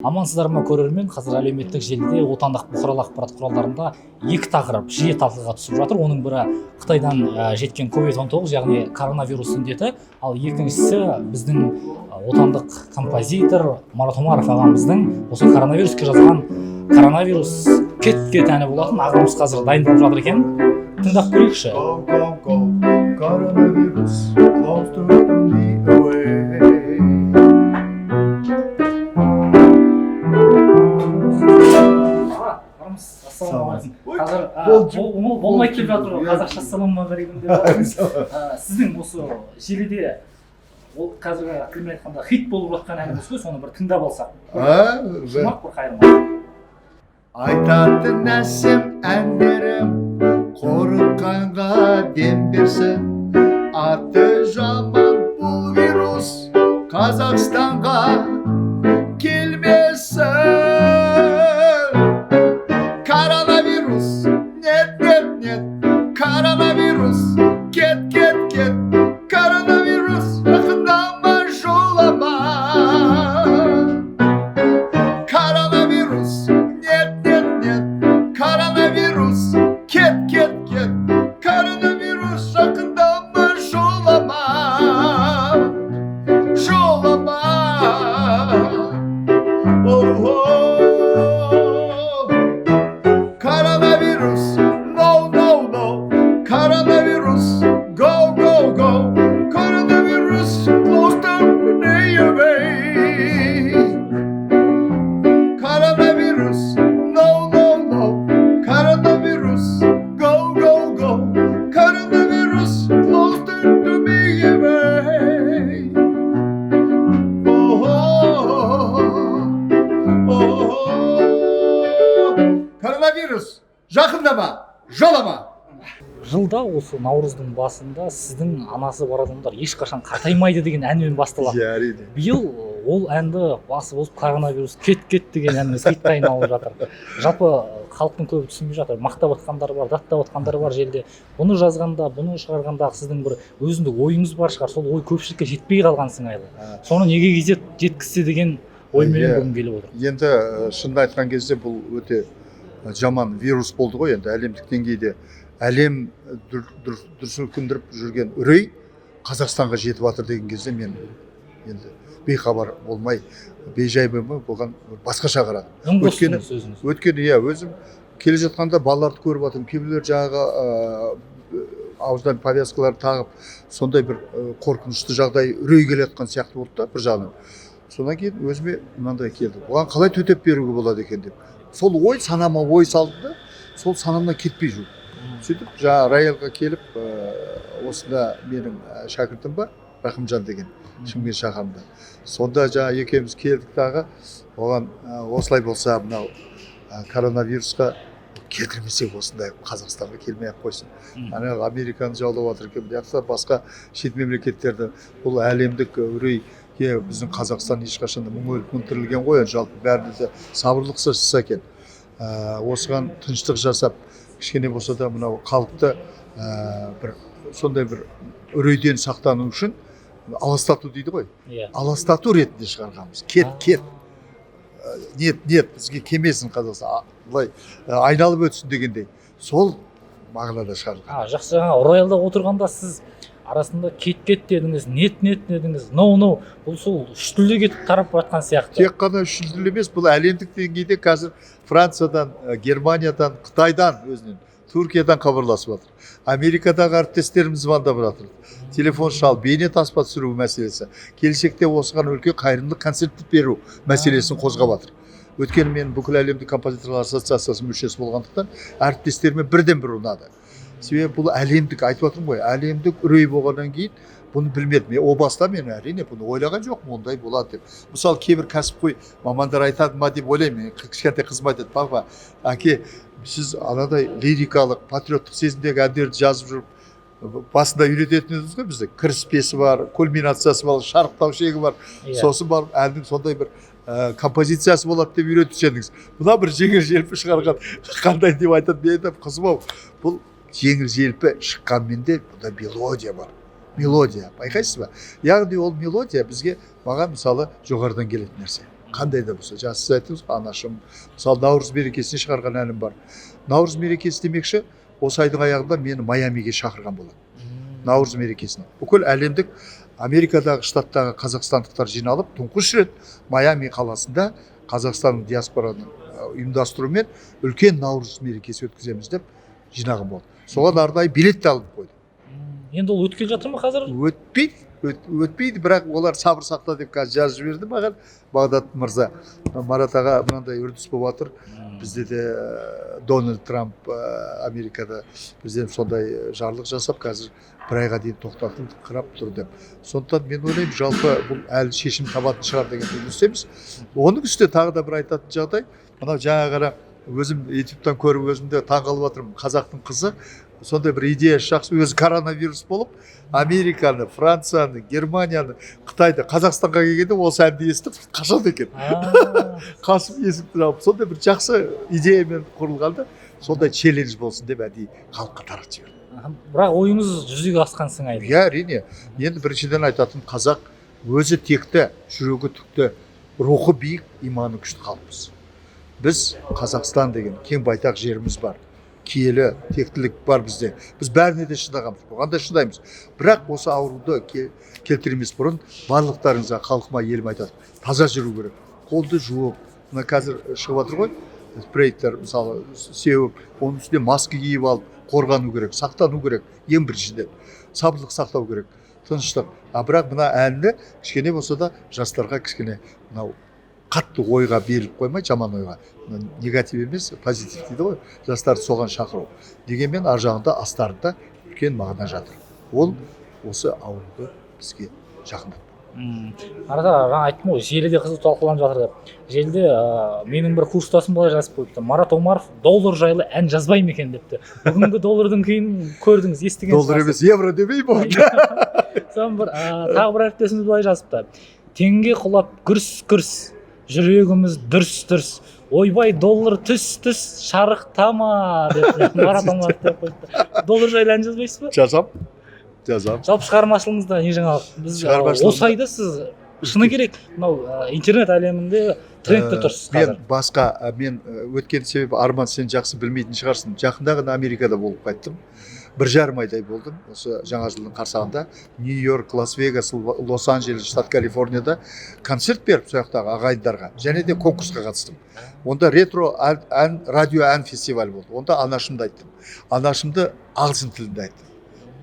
Амансыздар ма көрермен, қазір әлеуметтік желіде отандық бұқаралық ақпарат құралдарында екі тақырып жиі талқыға түсіп жатыр. Оның бірі Қытайдан жеткен COVID-19, яғни коронавирус індеті, ал екіншісі біздің отандық композитор Марат Омаров ағамыздың осы коронавируске жазған "Коронавирус кет-кет" әні болатын. Ағамыз қазір дайындалып жатыр екен. Тыңдап көрейікші. Coronavirus close to me away. Қазір болмайды деп жатыр ғой, қазақша ассалаумағалейкум деп жатыр. Сіздің осы желіде ол қазіргі тілмен айтқанда хит болып жатқан әніңіз ғой, соны бір тыңдап алсақ. Жұмақ бір қайырма. Айтатын әсем әндерім қорыққанға дем берсін. Аты жаман бұл вирус Қазақстанға келмесін. Коронавирус, нет, нет, нет. Коронавирус, кет, кет, кет. Коронавирус, жақындама, жолама. Коронавирус, нет, нет, нет. Коронавирус, кет, кет, кет. Коронавирус, жақындама, жолама. Жолама. Coronavirus, no, no, no. Coronavirus, go, go, go. Coronavirus, close the day away. Coronavirus, no, no, no. Coronavirus, go, go, go. Coronavirus, close the day away. Oh, oh, oh, oh. Koronavirus, жақындама, жолама. Жылда осы наурыздың басында сіздің анасы бар адамдар ешқашан қартаймайды деген әнмен басталады. Әрине. Биыл ол әнді басы болып коронавирус кет-кет деген әніміз хитке айналып жатыр. Жалпы халықтың көбі түсінбей жатыр. Мақтап отқандар бар, даттап отқандар бар желіде. Бұны жазғанда, бұны шығарғанда сіздің бір өзіндік ойыңыз бар шығар. Сол ой көпшілікке жетпей қалған сыңайлы. Соны неге жеткізсе деген оймен бүгін келіп отыр. Енді шынды айтқан кезде бұл өте жаман вирус болды ғой. Енді әлемдік деңгейде әлем дүрсілкіндіріп жүрген үрей Қазақстанға жетіп жатыр деген кезде мен енді бейхабар болмай, бейжай болмай болған басқаша қарадым. Өйткені өзім келе жатқанда балаларды көріп жатырмын. Кейбіреулер жаңағы ауыздан повязкалар тағып, сондай бір қорқынышты жағдай, үрей келе жатқан сияқты болды да бір жағынан. Содан кейін өзіме мынандай келді. Оған қалай төтеп беруге болады екен деп. Сол ой санама ой салды да, сол санамнан кетпей жүр. Сөйтіп жаңа Роялға келіп, осында менің шәкіртім бар, Рахымжан деген, Шымкент шаһарында. Сонда жаңа екеуміз келдік дағы, оған осылай болса мынау коронавирусқа келтірмесек осындай Қазақстанға келмей-ақ қойсын. Ана Американы жаулап жатыр екен, бұяқта басқа шет мемлекеттерді, бұл әлемдік үрейге біздің Қазақстан ешқашан мың өліп мың тірілген ғой, жалпы бәрімізді сабырлық жасаса екен. Осыған тыныштық жасап, кішкене болса да мынау халықты бір сондай бір үрейден сақтану үшін аластату дейді ғой. Аластату ретінде шығарғанбыз. Кет. Нет, бізге келмесін Қазақстан. Былай айналып өтсін дегендей. Сол мағынада шығарылған. Жақсы, жаңа Роялда отырғанда сіз арасында кет-кет дедіңіз, нет дедіңіз, no. Бұл сол үш тілде кетіп тарап жатқан сияқты. Тек қана үш тілде емес, бұл әлемдік деңгейде қазір Франциядан, Германиядан, Қытайдан, өзінен, Түркиядан хабарласып жатыр. Америкадағы әріптестеріміз звондап жатыр. Телефон шал, бейне таспа түсіру мәселесі. Келешекте осыған үлкен қайырымдылық концерт беру мәселесін қозғап жатыр. Өйткені мен бүкіл әлемдік композиторлар ассоциациясының мүшесі болғандықтан әріптестеріме бірден бір ұнады. Себебі бұл әлемдік, айтып отырмын ғой, әлемдік үрей болғаннан кейін бұны білмедім. О баста мен әрине бұны ойлаған жоқпын, ондай болады деп. Мысалы кейбір кәсіпқой мамандар айтады ма деп ойлаймын. Кішкентай қызым айтады, папа, әке, сіз анадай лирикалық, патриоттық сезімдегі әндерді жазып жүріп, басында үйрететін едіңіз ғой бізде. Кіріспесі бар, кульминациясы бар, шарықтау шегі бар. Сосын барып әннің сондай бір композициясы болады деп үйретіп едіңіз. Бұна бір жеңіл желпі шығарған қандай деп айтады. Мен айтамын, қызым-ау, бұл жеңіл желпі шыққанмен де бұда мелодия бар. Мелодия, байқайсыз ба? Яғни ол мелодия бізге, маған мысалы жоғарыдан келетін нәрсе. қандай да болса, жаңа сіз айттыңыз ғой, анашым, мысалы наурыз мерекесіне шығарған әнім бар. Наурыз мерекесі демекші, осы айдың аяғында мені Майамиге шақырған болады. Наурыз мерекесіне. Бүкіл әлемдік Америкадағы штаттағы қазақстандықтар жиналып, тұңғыш рет Майами қаласында Қазақстанның диаспораның ұйымдастыруымен үлкен наурыз мерекесі өткіземіз деп жинаған болды. Соған арнайы билет те алып қойды. Енді ол өткелі жатыр ма қазір? Өтпейді, бірақ олар сабыр сақта деп қазір жазып жіберді маған Бағдат мырза. Марат аға мынандай үрдіс болып жатыр. Бізде де Дональд Трамп Америкада бізден сондай жарлық жасап, қазір бір айға дейін тоқтатылып тұр деп. Сондықтан мен ойлаймын, жалпы бұл әлі шешім табатын шығар деген үміттеміз. Оның үстіне тағы да бір айтатын жағдай, мынау жаңа ғана өзім ютубтан көріп өзімде таңғалып жатырмын. Қазақтың қызы сондай бір идеясы жақсы, өзі коронавирус болып Американы, Францияны, Германияны, Қытайды, Қазақстанға келгенде осы әнді естіп қашады екен. Қасым есікті жауып, сондай бір жақсы идеямен құрылғанда, сондай челлендж болсын деп әдейі халыққа таратып жіберді. Бірақ ойыңыз жүзеге асқан сыңайлы. Иә, әрине. Енді біріншіден айтатын, қазақ өзі текті, жүрегі түкті, рухы биік, иманы күшті халықпыз. Біз Қазақстан деген кең байтақ жеріміз бар. Киелі тектілік бар бізде. Біз бәріне де шыдағанбыз, оған да шыдаймыз. Бірақ осы ауруды келтірмес бұрын барлықтарыңызға, халқыма, елім айтады, таза жүру керек. Қолды жуып, мына қазір шығып жатыр ғой, спрейтер мысалы сеуіп, оның үстіне маска киіп алып, қорғану керек, сақтану керек, ең біріншіден. Сабырлық сақтау керек, тыныштық. Бірақ мына әнді кішкене болса да жастарға кішкене мынау қатты ойға беріліп қоймай, жаман ойға, негатив емес, позитив дейді ғой, жастарды соған шақыру. Дегенмен ар жағында астарында үлкен мағына жатыр. Ол осы ауруды бізге жақындатты. Арада жаңа айттым ғой, желіде қызу талқыланып жатыр деп. Желіде менің бір курстасым былай жазып қойыпты. Марат Омаров доллар жайлы ән жазбай ма екен депті. Бүгінгі доллардың күйін көрдіңіз, естігенсіз. Доллар емес, евро демей ме? Соны бір тағы бір әріптесіміз былай жазыпты. Теңге құлап күрс-күрс, жүрегіміз дүрс-дүрс. Ойбай, доллар түс-түс, шарықтама деп Марат Омаров деп қойыпты. Доллар жайлы ән жазбайсыз ба? Жазам. Жалпы шығармашылығыңызда не жаңалық? Біз осы айда сіз шыны керек, мынау интернет әлемінде трендте тұрсыз қазір. Мен өткен себебі Арман, сен жақсы білмейтін шығарсың. Жақында ғана Америкада болып қайттым. 1,5 айдай болдым. Осы жаңа жылдың қарсаңында Нью-Йорк, Лас-Вегас, Лос-Анджелес, штат Калифорнияда концерт беріп, сол жақтағы ағайындарға, және де конкурсқа қатыстым. Онда ретро радио ән фестиваль болды. Онда анашымды айттым. Анашымды ағылшын тілінде айттым.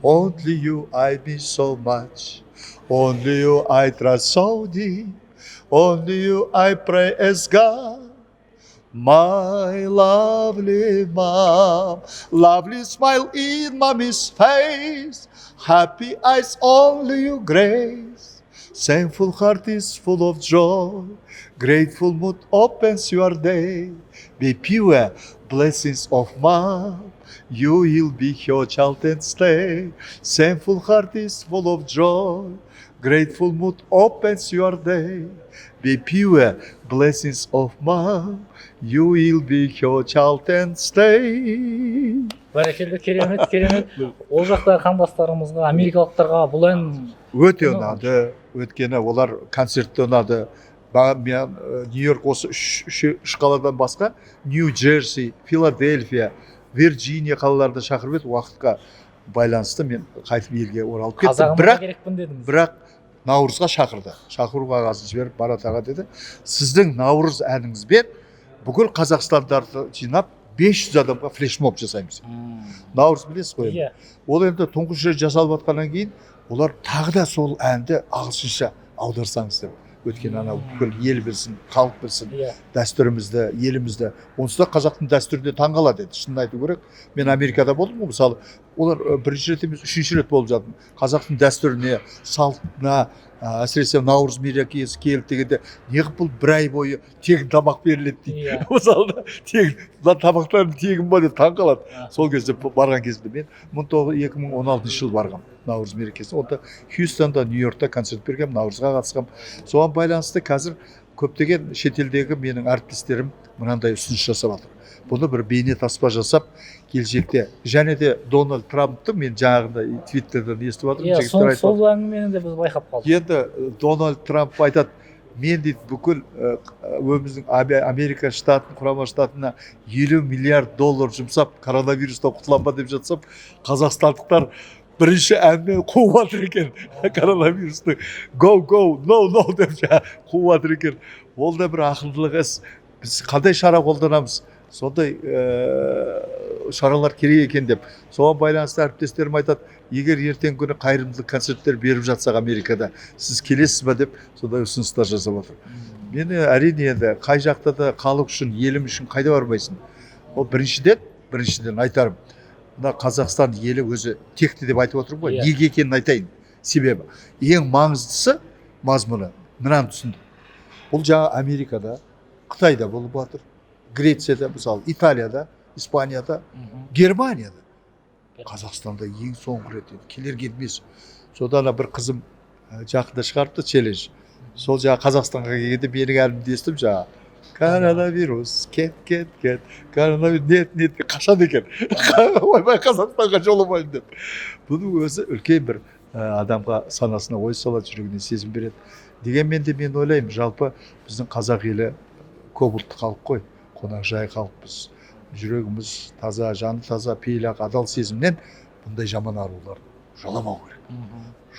Only you I miss so much, only you I trust so deep, only you I pray as God, my lovely mom, lovely smile in mommy's face, happy eyes only you grace, thankful heart is full of joy, grateful mood opens your day, be pure blessings of mom. You will be your child and stay. Thankful heart is full of joy. Grateful mood opens your day. Be pure, blessings of mom. You will be your child and stay. Бәрекелді, керемет. Ол жақтағы қандастарымызға, америкалықтарға бұл ән өте ұнады. Өткені олар концертте ұнады. Мен Нью-Йорк осы үш қаладан басқа Нью-Джерси, Филадельфия, Вирджиния қалаларда шақырып еді, уақытқа байланысты мен қайтып елге оралып кеттім. Қазағымға керекпін дедіңіз. Бірақ наурызға шақырды. Шақыру қағазын жіберіп, Марат аға деді, сіздің наурыз әніңізбен бүкіл қазақстандарды жинап 500 адамға флешмоб жасаймыз. Наурыз білесіз ғой. Ол енді тұңғыш рет жасалып жатқаннан кейін олар тағы да сол әнді ағылшынша аударсаңыз деп. Өткен анау бүкіл ел білсін, халық білсін, дәстүрімізді, елімізді. Онсыз да қазақтың дәстүріне таңғалады еді. Шынын айту керек. Мен Америкада болдым ғой, мысалы, олар бірінші рет емес, үшінші рет болып жатыр. Қазақтың дәстүріне, салтына, әсіресе наурыз мерекесі келіп дегенде, неғып бұл бір ай бойы тегін тамақ беріледі дейді. Мысалы, тамақтардың тегін ба деп таңғалады. Сол кезде барған кезімде мен 2016 жыл барғам. Наурыз мерекесі. Онда Хьюстонда, Нью-Йоркта концерт бергем, наурызға қатысқам. Соған байланысты қазір көптеген шетелдегі менің әріптестерім мынандай ұсыныс жасап жатыр. Бұны бір бейне таспа жасап, келешекте және де Дональд Трампты мен жаңағында Твиттерден естіп жатырмын. Сол әңгімені де біз байқап қалдық. Енді Дональд Трамп айтады, мен дейді бүкіл өзіміздің Америка штатын, құрама штатына 50 миллиард доллар жұмсап коронавирустан құтыламын ба деп жатсам, қазақстандықтар бірінші әнмен қуып жатыр екен. Коронавирусты go no деп қуып жатыр екен. Ол да бір ақылдылық іс. Біз қандай шара қолданамыз? Сондай шаралар керек екен деп. Соған байланысты әріптестерім айтады, егер ертең күні қайырымдылық концерттер беріп жатсақ Америкада, сіз келесіз ба деп сондай ұсыныстар жасап отыр. Мені әрине енді қай жақта да халық үшін, елім үшін қайда бармайсың? Ол біріншіден айтарым. Мына Қазақстан елі өзі текті деп айтып отырмын ғой. Неге екенін айтайын. Себебі ең маңыздысы мазмұны. Мынаны түсіндім. Бұл жаңа Америкада, Қытайда болып жатыр. Грецияда, мысалы, Италияда, Испанияда, Германияда. Қазақстанда ең соңғы рет келер келмес. Содан бір қызым жақында шығарыпты челлендж. Сол жаңа Қазақстанға келгенде менің әлімді естіп жаңа коронавирус, кет. Коронавирус, нет, қашан екен? Ойбай, Қазақстанға жоламаймын деп. Бұның өзі үлкен бір адамға санасына ой салады, жүрегіне сезім береді. Дегенмен де мен ойлаймын, жалпы біздің қазақ елі көпұлтты халық қой, қонақжай халықпыз. Жүрегіміз таза, жаны таза, пейілі адал сезімнен бұндай жаман арулар жоламау керек.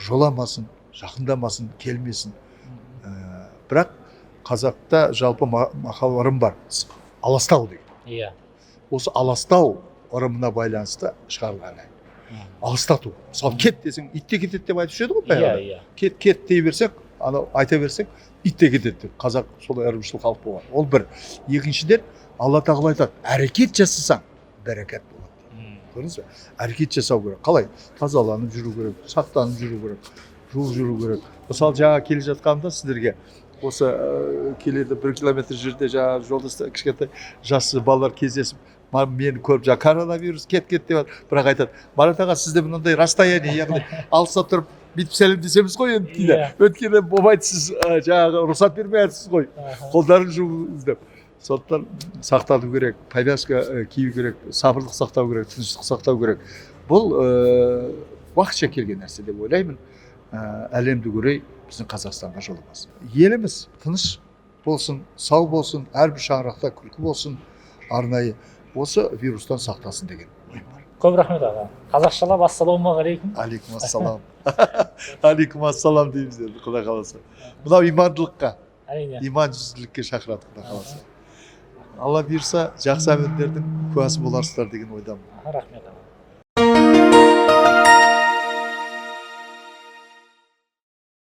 Жоламасын, жақындамасын, келмесін. Бірақ қазақта жалпы мақал ырым бар, аластау деген. Осы аластау ырымына байланысты шығарылған ән. Алыстату. Мысалы, кет десең, итте кетеді деп айтушы еді ғой баяғыда. Кет дей берсек, айта берсек, итте кетеді. Қазақ солай ырымшыл халық болған. Ол бір. Екіншіден, Алла тағала айтады, әрекет жасасаң, бәрекет болады. Көрдіңіз бе? Әрекет жасау керек. Қалай? Тазаланып жүру керек, сақтанып жүру керек, жол жүру керек. Мысалы, жаңа келе жатқанда сіздерге осы келеді 1 километр жерде жаңа жолда кішкентай жас балалар кездесіп, мені көріп жаңа коронавирус кет деп бірақ айтады, Марат аға, сізде мынандай расстояние, яғни алыса тұрып бүйтіп сәлемдесеміз ғой енді дейді. Өйткені болмайды, сіз жаңағы рұқсат бермей жатырсыз ғой, қолдарын жуыңыз деп. Сондықтан сақтану керек, повязка кию керек, сабырлық сақтау керек, тыныштық сақтау керек. Бұл уақытша келген нәрсе деп ойлаймын. Әлемді көрей, біздің Қазақстанға жоламас. Еліміз тыныш болсын, сау болсын, әрбір шаңырақта күлкі болсын, арнайы осы вирустан сақтасын деген ойым бар. Көп рахмет аға. Қазақшалап ассалаумағалейкум. Алейкум ассалам. Алейкум ассалам дейміз енді, Құда қаласа. Мынау имандылыққа, иман жүзділікке шақырады, Құда қаласа. Алла бұйырса, жақсы әмірлердің куәсі боларсыздар деген ойдамын. Рахмет.